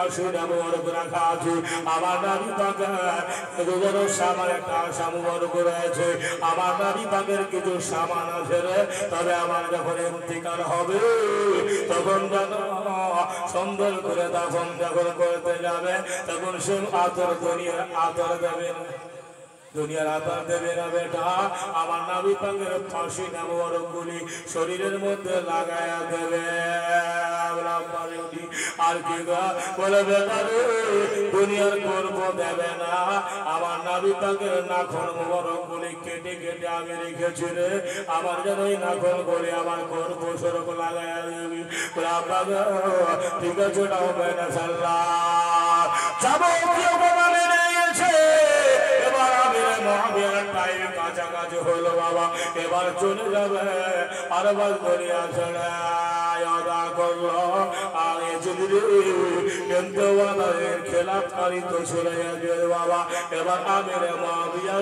ফাঁসি মুবারক রাখা আছে আমার নবী পাকের দুজন সামান একটা মুবারক রয়েছে আমার নবী পাকের কিছু সামান আছে রে তবে আমার যখন ইন্তিকাল হবে তখন যেন সুন্দর করে দাফন যখন করতে যাবে তখন সে আতর দুনিয়ার আতর দেবে না দুনিয়ার আতর দেবে না বেটা আমার নবী পাকের ফাঁসি মুবারক গুলি শরীরের মধ্যে লাগায়া দেবে আর কি বলে বেটা রে দুনিয়ার গর্ব দেবে না আমার নবী পাকের নাখন মুবারক গুলি কেটে কেটে আমি রেখেছি রে আমার যেন ওই নাখন গুলি আমার গর্ব স্বরূপ লাগায়া দেবি ঠিক আছে ওটা হবে না সাল্লাহ যাবো কেউ বাবা এবার আমি মহাবীরের টাইম কাছাকাছি হলো বাবা এবার চলে যাবে আর বাস বলি আসলে আদা করলো আগে যদি কিন্তু আমাদের খেলাফকারী তো চলে যাবে বাবা এবার আমির মহাবিয়া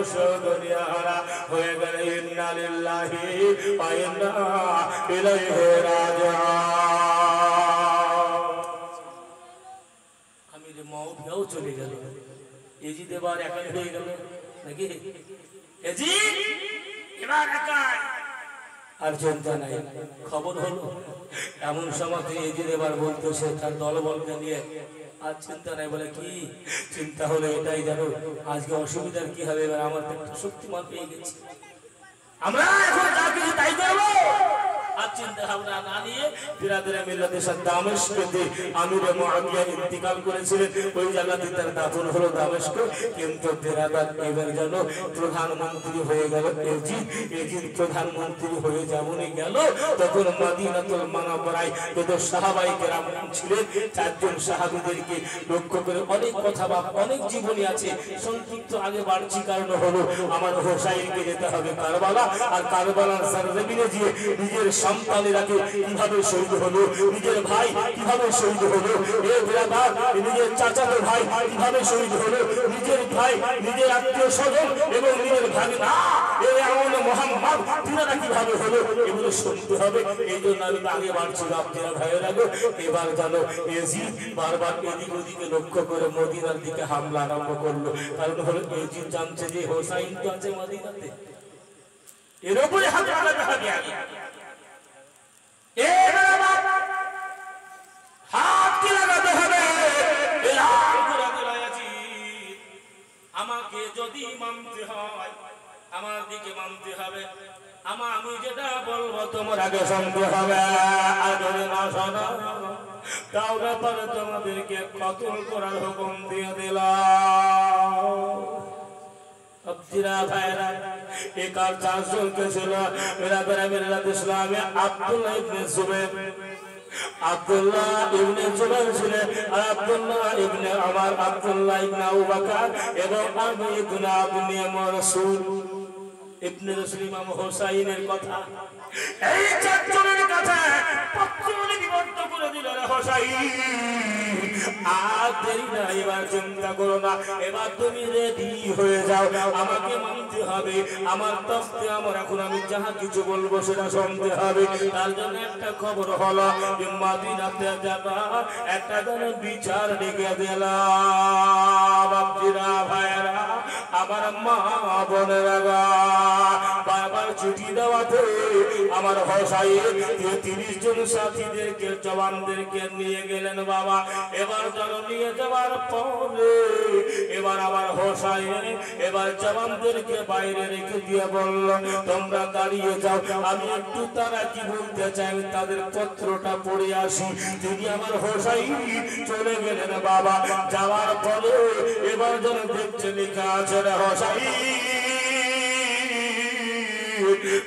দুনিয়া হারা হয়ে গেলে ইন্না লিল্লাহি ওয়া ইন্না ইলাইহি রাজিউন আমির মহাবিয়াও চলে গেল এজিদ এবার একাই হয়ে গেল নাকি এজিদ এবার একাই আর চিন্তা নাই খবর হলো এমন সময় এজিদ এবার বলতেছে তার দলবলকে নিয়ে আর চিন্তা নাই বলে কি চিন্তা হলো এটাই জানো আজকে অসুবিধার কি হবে এবার আমার একটা শক্তিমান পেয়ে গেছে আমরা এখন যা কিছু তাই করবো আর চিন্তা ভাবনা না নিয়ে বিরাদরে মিল্লাতের সাথে দামেস্কে আমির মুআবিয়া ইন্তিকাল করেছিলেন ওই জায়গাতে তার দাফন হলো দামেস্কে কিন্তু বিরাদার এবার যেন প্রধানমন্ত্রী হয়ে গেল এজিদ প্রধানমন্ত্রী হয়ে যেমনই গেল তখন মদিনাতুল মুনাওয়ারায় যত সাহাবায়ে কেরাম ছিলেন চারজন সাহাবীদেরকে লক্ষ্য করে অনেক কথা বা অনেক জীবনী আছে সংক্ষিপ্ত আগে বাড়ছি কারণ হলো আমার হোসাইনকে যেতে হবে কারবালা আর কারবালার সরজমিনে গিয়ে নিজের সন্তানেরাকে কিভাবে শহীদ হলো নিজের ভাই কিভাবে শহীদ হলো এ ব্রাদার নিজের চাচাতো ভাই কিভাবে শহীদ হলো নিজের ভাই নিজের আত্মীয় স্বজন এবং নিজের ভাগনা এ আমল মুহাম্মদ তিনারা কিভাবে হলো এগুলো শুনতে হবে এই জন্য আমি আগে বাড়ছি আপনারা ভাইয়ের আগে এবার জানো এজিদ বারবার এদিক ওদিকে লক্ষ্য করে মদিনার দিকে হামলা আরম্ভ করলো কারণ হলো এজিদ জানছে যে হোসাইন তো আছে মদিনাতে এর উপরে হামলা লাগাতে হবে হাত কি লাগাতে হবে আমাকে যদি মানতে হয় আমার দিকে মানতে হবে আমি যেটা বলবো তোমার আগে শুনতে হবে আর যদি না শোনো তাহলে পরে তোমাদেরকে কতল করার হুকুম দিয়ে দিলাম আব্দুরা ভাইরা একার চারজন কে ছিল বিরাদরে মিল্লাত ইসলামে আব্দুল্লাহ ইবনে জুবাইর ছিলেন আর আব্দুল্লাহ ইবনে ওমর আব্দুল্লাহ ইবনে আবু বকর এবং আবু ইবনে আবনে রাসূল ইবনে রাসূল ইমাম হোসাইনের কথা এই চারজনের কথা পত্রে বিবর্ত করে দিল হোসাইন আর দেরি না এবার চিন্তা করো না এবার তুমি রেডি হয়ে যাও আমাকে মানতে হবে আমার তখতে আমার এখন আমি যাহা কিছু বলবো সেটা শুনতে হবে তার জন্য একটা খবর হলো যে মদিনাতে যাবা একটা যেন বিচার ডেকে দিলাম বাপজিরা ভাইরা আমার মা বোনেরা বারবার ছুটি দেওয়াতে আমার হোসাইন 30 জন সাথীদেরকে জওয়ানদেরকে নিয়ে গেলেন বাবা এবার যেন নিয়ে যাওয়ার পরে এবার আমার হোসাইন এবার জওয়ানদেরকে বাইরে রেখে দিয়ে বলল তোমরা দাঁড়িয়ে যাও আমি একটু তারা কি বলতে চাই তাদের পত্রটা পড়ে আসি তিনি আমার হোসাইন চলে গেলেন বাবা যাওয়ার পরে এবার যেন দেখছে লেখা আছে হোসাইন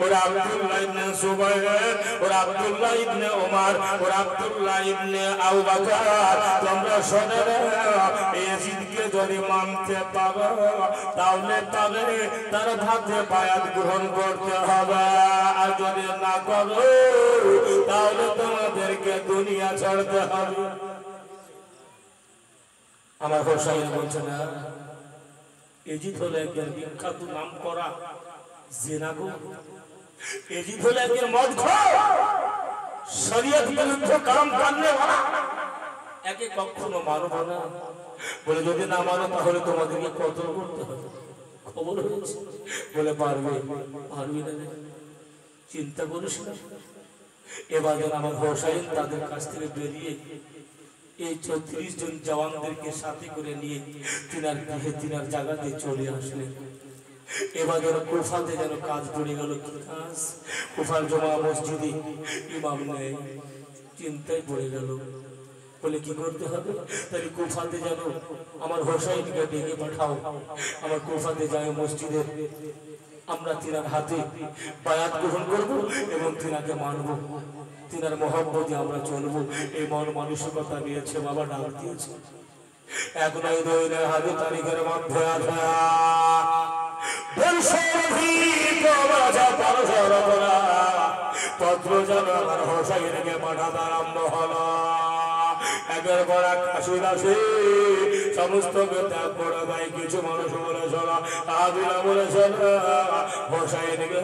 और अब्दुल्लाह इब्ने जुबैर और अब्दुल्लाह इब्ने उमर और अब्दुल्लाह इब्ने আবু বকর তোমরা শুনে নাও ইয়াজিদকে যদি মানতে পারো তাহলে তার হাতে বায়াত গ্রহণ করতে হবে আর যদি না করো তাহলে তোমাদেরকে দুনিয়া ছাড়তে হবে আমার হোসাইন বলছে না ইয়াজিদ হলো একজন বিখ্যাত নামকরা জিনাগো এজিদ হলো একজন মদখোর শরীয়ত বিরুদ্ধ কাম করনে वाला একে কখনো মানব না। বলে যদি না মানো তাহলে তোমাদেরকে কতল করতে হবে। খবর হয়েছে বলে পারবে না, চিন্তা করিস না। এবার আমার হোসাইন তাদের কাছ থেকে বেরিয়ে এই ৩৬ জন জওয়ানদেরকে সাথে করে নিয়ে তিনার গৃহে তিনার জায়গাতে চলে আসলেন। এবার যেন কুফাতে যেন কাজ পড়ে গেল। কি কাজ? কুফার জমা মসজিদে ইমাম নেই, চিন্তায় পড়ে গেল। বলে কি করতে হবে? তাহলে কুফাতে যেন আমার হোসাইনকে ডেকে পাঠাও। আমার কুফাতে যায় মসজিদে, আমরা তিনার হাতে বায়াত গ্রহণ করবো এবং তিনাকে মানবো, তিনার মহব্বতে আমরা চলবো। এই মন মানসিকতা নিয়েছে বাবা, ডাক দিয়েছে। এক নয় দুই নয়, হাতে তারিখের মধ্যে পত্র যেন আমার হোসাইনকে পাঠাতে আরম্ভ হলো। একের পর এক কাশির আসে, সমস্ত ত্যাগ করে ভাই। কিছু মানুষ বলেছিল, আদিলা বলেছিল হোসাইনকে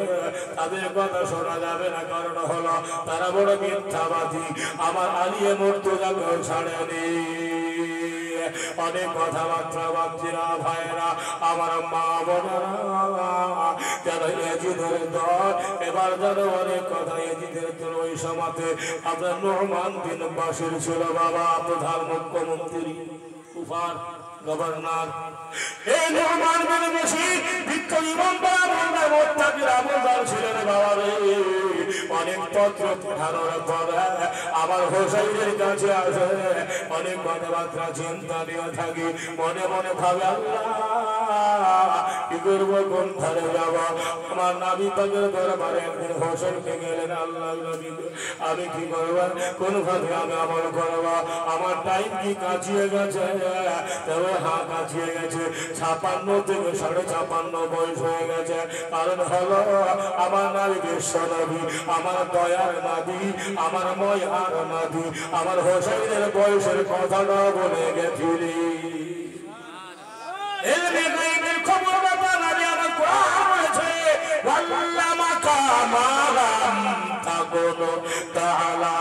তাদের কথা শোনা যাবে না, কারণ হলো তারা বড় মিথ্যাবাদী। আমার আলিয়ে মুর্তজাকেও ছাড়েনি। অনেক কথাবার্তা বাচ্চিরা ভাইয়েরা, আমার মা বোনেরা যেন এজিদের দল। এবার যেন অনেক কথা এজিদের দল। ওই সমাজে আপনার নোমান বিন বাশির ছিল বাবা, প্রধান মুখ্যমন্ত্রী, কুফার গভর্নর। এই নোমান বিন বাশির ছিলেন বাবা রে। অনেক পত্র পাঠানোর পর আমার হোসাইনের কাছে আসে, অনেক কথাবার্তা চিন্তা নিয়ে থাকি। মনে মনে ভাবে আল্লাহ কি করবো, কোন ধারে যাব। আমার নাবি পাকের দরবারে একদিন হোসেনকে গেলেন, আল্লাহ নবী আমি কি করবো, কোন ভাবে আমি আমল করবো। আমার টাইম কি কাছিয়ে গেছে? তবে হ্যাঁ কাছিয়ে গেছে। ৫৬ থেকে ৫৫ বয়স হয়ে গেছে। কারণ হলো আমার নাবি বিশ্ব নবী, আমার দয়ার নবী, আমার ময়ার নবী, আমার হোসাইনের বয়সের কথাটা বলে গেছিলি। খবর বাবা নবী আমার কোরআন বলেছে, ওয়াল্লামা কামালাম তাকুনু তাআলা।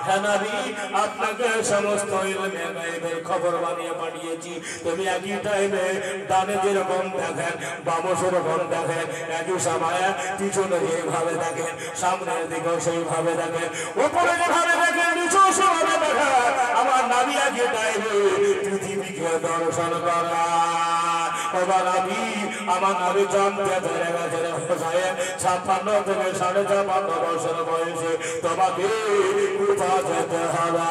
হ্যাঁ নবী, আপনাকে সমস্ত ইলমে গায়বের খবর বানিয়ে পাঠিয়েছি। তুমি একই টাইমে ডানে যেরকম দেখেন, বামে সেরকম দেখেন, একই সময়ে পিছনে যেভাবে দেখেন, সামনের দিকেও সেইভাবে দেখেন, উপরে যেভাবে দেখেন, নিচেও সেভাবে দেখেন। আমার নবী একই টাইমে পৃথিবীকে দর্শন করা। এবার আমি আমার নবী জানতে পেরে গেছেন হোসাইন ৫৬ থেকে ৫৫ বছর বয়সে তোমাকে কোথা যেতে হবে।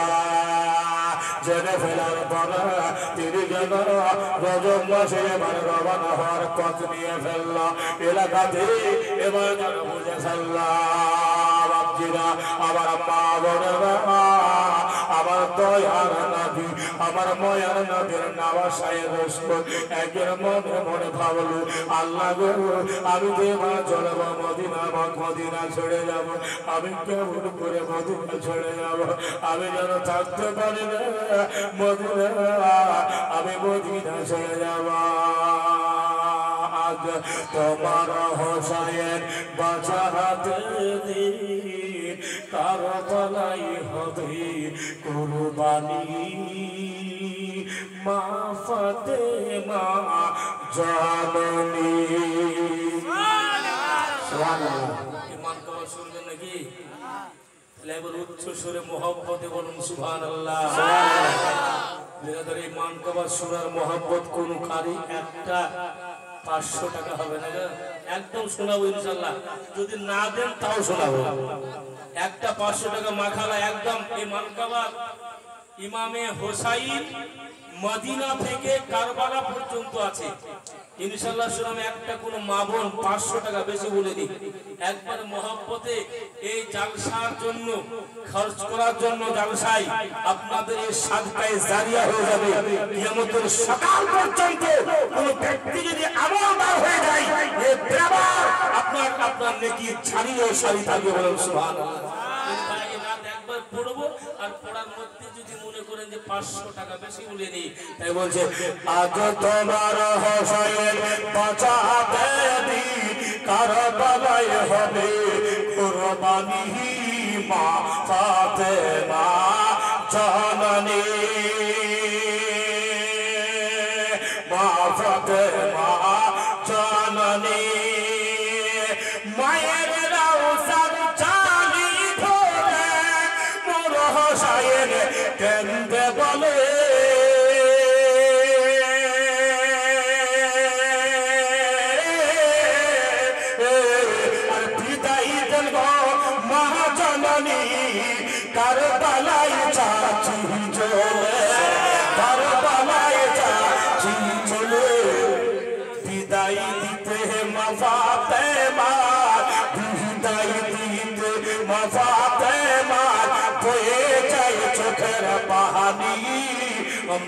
জেনে ফেলার পর তিনি যেন রজব মাসে এবার রবানা হওয়ার পথ নিয়ে ফেলল এলাকাতে। এবার যেন বুঝে ফেললাম বাপজিরা, আমার মা বোনেরা, আমার দয়ার নবী, আমার ময়ার নবীর নামাজ সাহেব একজন মনে মনে ভাবলো, আল্লাহ গো আমি তো এবার চলবো মদিনা, মদিনা ছেড়ে যাব। আমি কেমন করে মদিনা ছেড়ে যাব? আমি যেন থাকতে পারি না মদিনা, আমি মদিনা ছেড়ে যাব। আজ তোমার হোসাইন বাঁচাতে দিন, কারবালাই হবে কুরবানি। মা ফাতেমা জাননী। ইমান কবা শুনবেন নাকি? এবার উচ্চ সুরে মোহাম্মতে বলুন সুবহানাল্লাহ। এই মান কবা সুরার মোহাম্মত কোন কারি একটা ৫০০ টাকা হবে না, একদম শোনাবো ইনশাল্লাহ। যদি না দেন তাও শোনাবো। একটা ৫০০ টাকা মাখালা একদম। এই মানকাবা ইমামে হোসাইন মদিনা থেকে কারবালা পর্যন্ত আছে ইনশাআল্লাহ। শোনাম একটা কোন মা বোন ৫০০ টাকা বেশি বলে দিই, একবার মহব্বতে এই জালসার জন্য খরচ করার জন্য জালসায় আপনাদের এই সাদকায়ে জারিয়া হয়ে যাবে। কিয়ামতের সকাল পর্যন্ত কোন ব্যক্তি যদি আমলদার হয়ে যায়, এই বরাবর আপনার নেকি ছাড়িয়ে সারি থাকবে। বলেন সুবহানাল্লাহ। একবার পড়বো আর পড়ার মধ্যে যদি মনে করেন যে ৫০০ টাকা বেশি বলে নি, তাই বলছে আজ তোমার হোসাইন বাঁচাতে দিন, কারবালায় হবে কুরবানি। মা ফাতেমা জাননী মা ফাতেমা জাননী মায়ের রওজার জালি ধরে মোর হোসাইন কেন্দে বলে আর বিদায় দেব মা জাননী কারবালায় চাচি চলে কারবালায় চাচি চলে বিদায় দিতে মা ফাতেমা বিদায় দিতে মা ফাতেমা বয়ে যায় চোখের পানি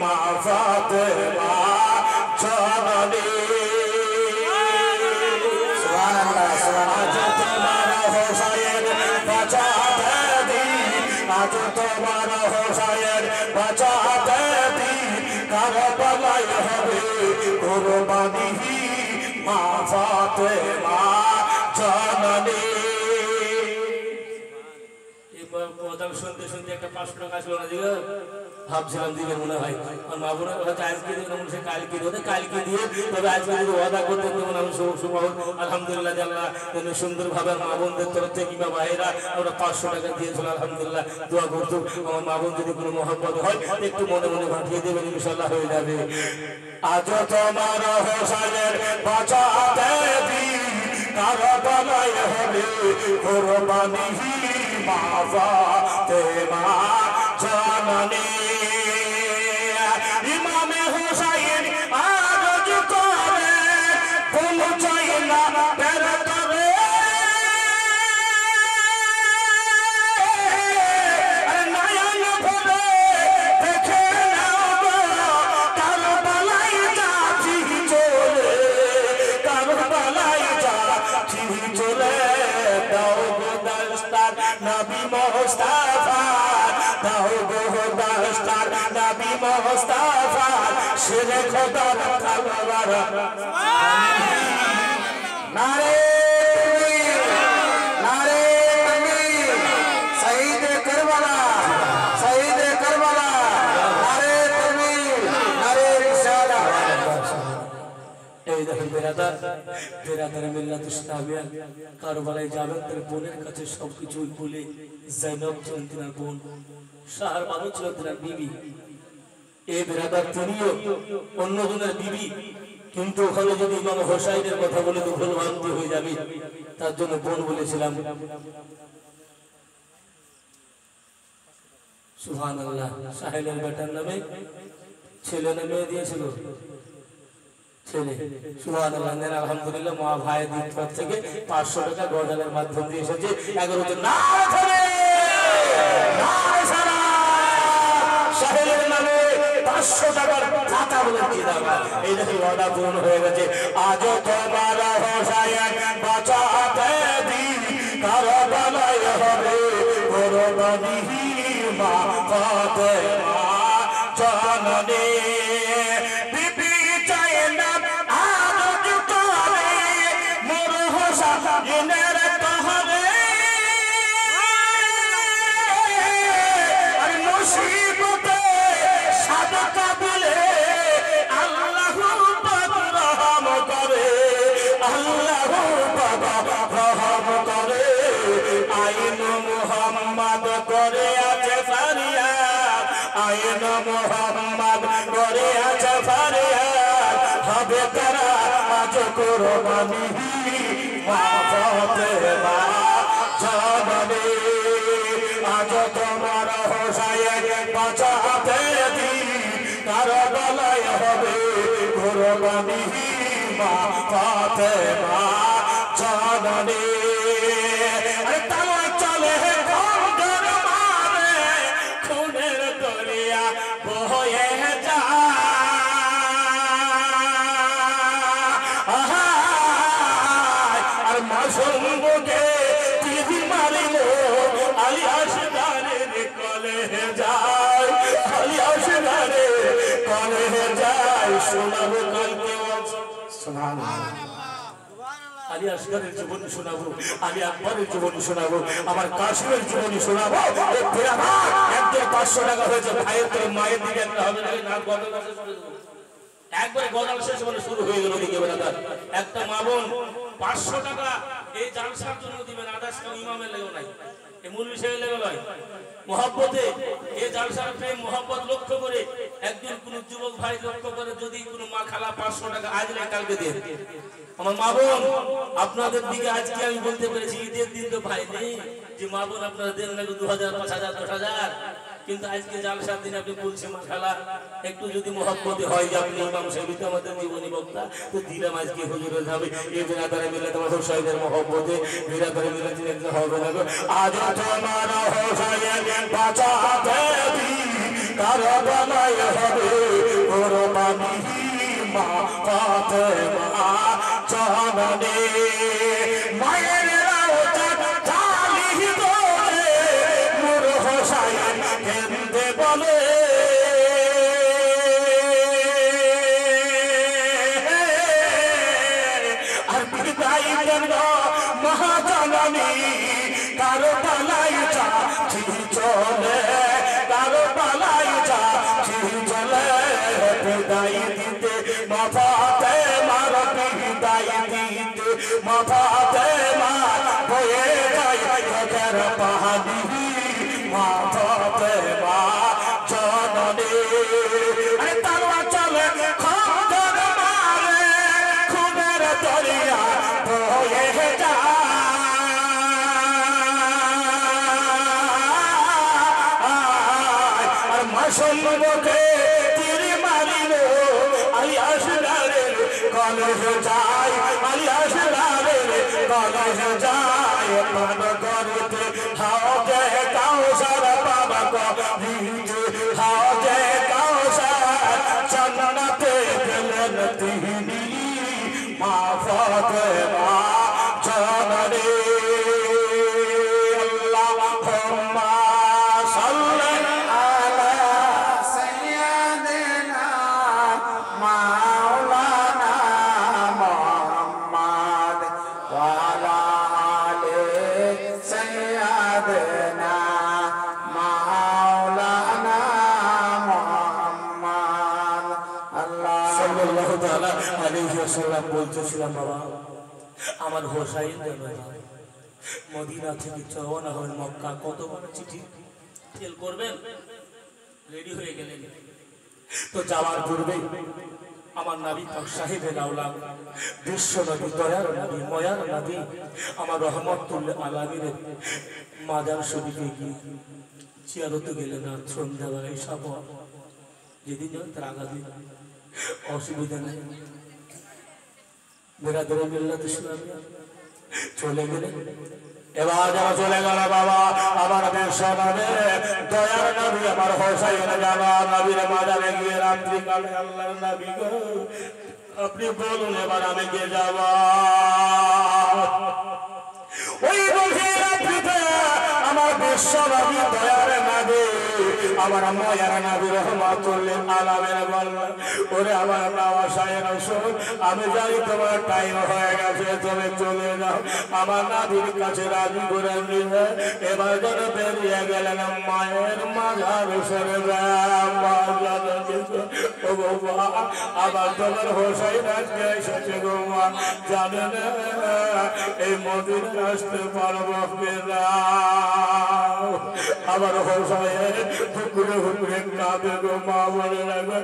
মা ফাতেমা জাননী সুবহানাল্লাহ সুবহানাল্লাহ হোসাইন বাঁচাতে আজ তোমার হোসাইন বাঁচাতে দিন কারবালায় হবে কুরবানি মা ফাতেমা জাননী এবার কথা শুনতে শুনতে একটা 500 টাকা আসলো না দিগো ভাবছিলাম দিবে মনে হয় আর মা বোনের কথা আজকে দিন মনে হয় কালকে দিতে কালকে দিয়ে তবে আজকে যদি ওয়াদা করতে তো মনে হয় শুভ আলহামদুলিল্লাহ আল্লাহ তুমি সুন্দরভাবে মা বোনদের তরফ থেকে কিংবা ভাইরা আমরা 500 টাকা দিয়েছিল আলহামদুলিল্লাহ দোয়া করতো আমার মা বোন যদি কোনো মহব্বত হয় একটু মনে মনে পাঠিয়ে দেবেন ইনশাআল্লাহ হয়ে যাবে আজ তোমার হোসাইনের বাঁচাতে দিন কারবালায় হবে কুরবানি মা ফাতেমা জাননী ইমামে হোসাইন আরজ করে পৌঁছাই না বের করে নয়ন ভরে দেখে নাও কারবালায় যাচ্ছি চলে কারবালায় যাচ্ছি চলে দাও গো দস্তার নবী মুস্তাফা দাও গো দস্তার নবী মুস্তাফা শেরে খোদার তলোয়ার নারে নারে তাকবীর শহীদ কারবালা নারে তাকবীর নারে রিসালাত এই দেখেন বেরাদার মিল্লাত ইসলামিয়া কারবালায় যাবেন তার বোনের কাছে সবকিছু বলে জাইনব ছিলেন তিনার বোন শাহর বানু ছিলেন তিনার বিবি এই বেরাদার তিনিও অন্যজনের বিবি কিন্তু ওখানে যদি ইমাম হোসাইনের কথা বলে তো ভুল ভ্রান্তি হয়ে যাবে তার জন্য বোন বলেছিলাম সুবহানাল্লাহ সাহেলের বেটার নামে ছেলে নামে দিয়েছিল ছেলে সুবহানাল্লাহ আলহামদুলিল্লাহ মা ভাই দিক থেকে 500 টাকা গজালের মাধ্যম দিয়ে এসেছে 11 জন না ধরে না সালাম সাহেলের নামে 500 টাকার খাতা বলে দিয়ে দাও এই দেখি ওয়াদা পূর্ণ হয়ে গেছে আজ তোমার হোসাইন বাঁচাতে দিন কারবালায় হবে কুরবানি মা ফাতেমা জাননী মোহাম্মদ করে আছে ফারিয়াদ হবে তারা আজ কুরবানি মা ফাতেমা জাননী আজ তোমার হোসাইন বাঁচাতে দিন কারবালায় হবে কুরবানি মা ফাতেমা জাননী আলী আসগরের জীবনী শোনাবো, আলী আকবরের জীবনী শোনাবো, আমার কাশিমের জীবনী শোনাবো। একদম 500 টাকা হয়েছে ভাইয়ের তোর মায়ের দিকে একটা হবে না, না গদল শেষ করে দেবো একবারে, গদল শেষ বলে শুরু হয়ে গেল দিকে বেড়াদার। একটা মা বোন 500 টাকা এই জালসার জন্য দিবেন, আদার্স কেউ ইমামের লেগে নাই, এই মুরব্বি সাহেব লেগে নয়, মহব্বতে এই জালসার প্রেম মহব্বত লক্ষ্য করে একজন কোন যুবক ভাই লক্ষ্য করে যদি কোনো মা খালা 500 টাকা আজ না কালকে দিয়ে আমার মা বোন আপনাদের দিকে আজকে আমি বলতে পেরেছি ঈদের দিন তো ভাই নেই যে মা বোন আপনারা দেন না 2000 5000 10,000, কিন্তু আজকে জালসার দিন আপনি বলছেন মা খালা একটু যদি মহব্বতে হয় যে আপনি ইমাম সাহেব তো আমাদের জীবনী বক্তা তো দিলাম আজকে হুজুরে যাবে এই বিরাদারে মিলে তোমার হোসাইনের মহব্বতে বিরাদারে মিলে দিলে হবে না গো। আজ তোমার হোসাইন বাঁচাতে দি কারবালায় হবে কুরবানি মা ফাতেমা জাননে মায়ের রাওজাত জালি বলে নূর হোসাইন কেন্দে বলে আর বিদায় দেন মহাজননী কারবালায় যা চলে কারবালায় যা চলে বিদায় দিতে মা ফাতেমার বিদায় দিতে মা ফাতেমার বয়ে যায় চোখের পানি মা ফাতেমা জননী তারা চলে খবর মারে খুনের দরিয়া বয়ে যায় আর মাসুমকে তীর মারিল আলী আসগারের কলেজ যায় আলী আসগারের কলেজ যায় পান করতে হাওজে কাউসার বাবা কবিতে হাওজে কাউসার জান্নাতে গেলেন তিনি মা ফাতেমা জাননে আল্লাহুম্মা সাল্লি আলা সাইয়্যিদিনা মাওলানা মুহাম্মদ ওয়া আলা আলি সাইয়্যিদিনা মাওলানা মুহাম্মদ আল্লাহ সাল্লাল্লাহু তাআলা আলাইহি ওয়াসাল্লাম বলতেছিলাম বাবা আমার হোসাইন মদিনা থেকে রওনা হন মক্কা, কত বড় চিঠি ফেল করবেন রেডি হয়ে গেলেন তো যাওয়ার পূর্বে আমার নবী পাক সাহেবের আওলাদ বিশ্ব নবী দয়ার নবী ময়ার নবী আমার রহমতুল আলামিনের মাজার শরীফে গিয়ে জিয়ারতে গেলেন। আর সন্ধ্যাবেলায় সব যেদিন যান তার আগাদিন অসুবিধা নেই বেরাদরে মিল্লাত ইসলামিয়া চলে গেলেন। এবার যারা চলে গেল বাবা আমার বিশ্ব নবী দয়ার নবী আমার হোসাইন জানা নবীর মাজারে গিয়ে রাত্রি কালে আল্লাহর নবী গো আপনি বলুন এবার আমি কে যাব ওই গভীর রাত্রিতে আমার বিশ্ব নবী দয়ার নবী আমার ময়ার নবী রহমাতুল আলামিন বললেন ওরে আমার বাবা সাহেব শোন আমি জানি তোমার টাইম হয়ে গেছে তুমি চলে যাও। আমার নবীর কাছে রাজি করে নিয়ে এবার যেন বেরিয়ে গেলেন মায়ের মাজার সরে আবার তোমার হোসাইন আজকে এসেছে গো মা জানে না এই মদিনা আসতে পারবো কিনা। আবার হোসাইন হুকুরে হুকুরে কাঁদে গো মা বলে রাখবে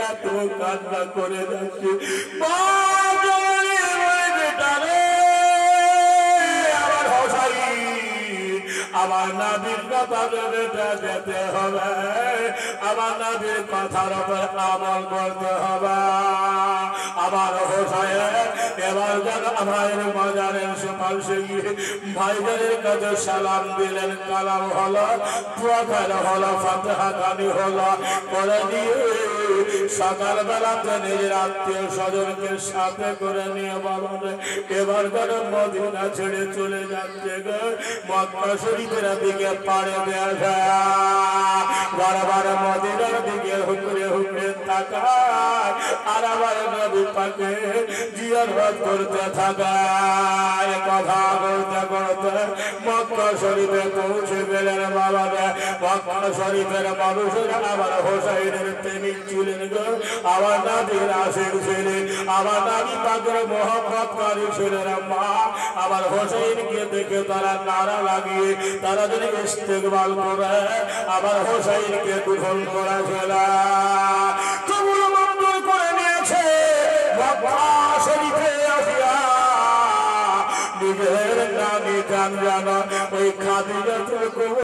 এত কান্না করে যাচ্ছি আমার হোসাইন আমার নবীর কথা যেতে হবে আমার নবীর কথার উপর আমল করতে হবে। আমার হোসাইন এবার যেন ভাইয়ের মাজারের সুপারিশে গিয়ে ভাইদের কাছে সালাম দিলেন কালাম হলো প্রকার হলো ফাতিহা খানি হলো করে দিয়ে সকালবেলাতে নিজের আত্মীয় স্বজনকে সাথে করে নিয়ে বাবা এবার যেন মদিনা ছেড়ে চলে যাচ্ছে গো মক্কা শরীফের দিকে পাড়ে দেয়া যায় বারবার মদিনার দিকে হুকরে হুকরে তাকায় আর আমার নবী পাকে জিয়ারত করতে থাকা। কথা বলতে করতে মক্কা শরীফে পৌঁছে গেলেন। বাবা মক্কা শরীফের মানুষের আবার হোসাইনের প্রেমিক ছিলেন গো, আমার নবীর আশিক ছিলেন, আমার নবী পাকের মহব্বতকারী ছিলেন। মা আমার হোসাইনকে দেখে তারা নারা লাগিয়ে তারা যদি ইস্তেকবাল করে আমার হোসাইনকে গ্রহণ করা ফেলা কবুল মঞ্জুর করে নিয়েছে। মক্কা শরীফে আসিয়া নিজের নামে গান জানা ওই খাদিজাতুল কুবরা